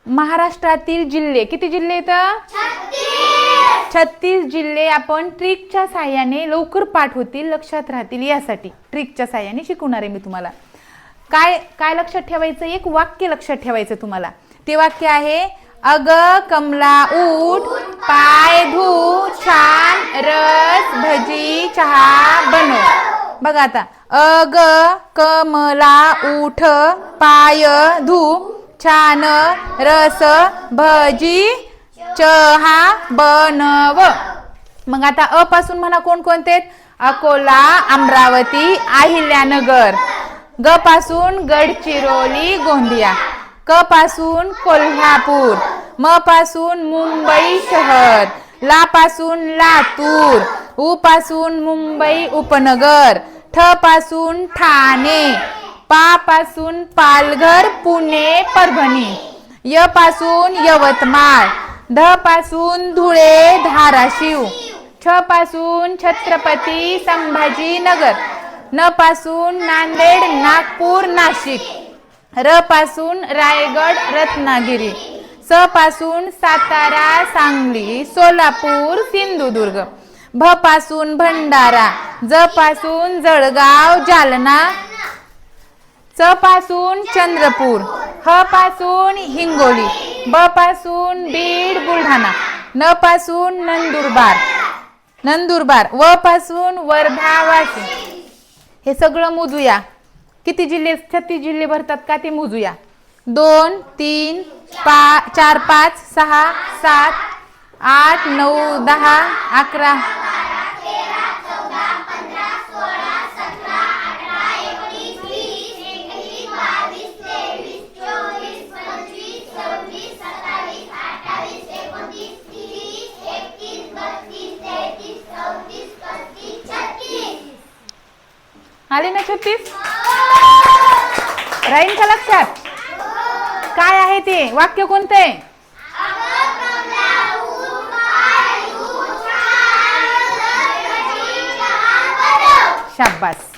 महाराष्ट्रातील जिल्हे किती जिल्हे आहेत? 36 जिल्हे आपण ट्रिकच्या साहाय्याने लवकर पाठ होतील, लक्षात राहतील यासाठी ट्रिकच्या साहाय्याने शिकवणार आहे मी तुम्हाला. काय काय लक्षात ठेवायचं? एक वाक्य लक्षात ठेवायचं तुम्हाला. ते वाक्य आहे अग कमला उठ, पाय धु, छान रस भजी चहा बनव. बघा आता अग कमला उठ, पाय धु, छान रस भजी चहा बनव. मग आता अ पासून म्हणा कोणकोणते? अकोला, अमरावती, अहिल्यानगर. ग पासून गडचिरोली, गोंदिया. क पासून कोल्हापूर. म पासून मुंबई शहर. ला पासून लातूर. उ पासून मुंबई उपनगर. ठ पासून ठाणे. पा पासून पालघर, पुणे, परभणी. य पासून यवतमाळ. ध पासून धुळे, धाराशिव. छ पासून छत्रपती संभाजीनगर. न पासून नांदेड, नागपूर, नाशिक. र पासून रायगड, रत्नागिरी. स पासून सातारा, सांगली, सोलापूर, सिंधुदुर्ग. भ पासून भंडारा. ज पासून जळगाव, जालना. च पासून चंद्रपूर. ह पासून हिंगोली. ब पासून बीड, बुलढाणा. न पासून नंदुरबार. व पासून वर्धा, वाशिम. हे सगळं मोजूया. किती जिल्हे? 36 जिल्हे भरतात का ते मोजूया. 2 3 4 5 6 7 8 9 10 11 आले ना 36? राहील का लक्षात? काय आहे ते वाक्य? कोणते? शाबास.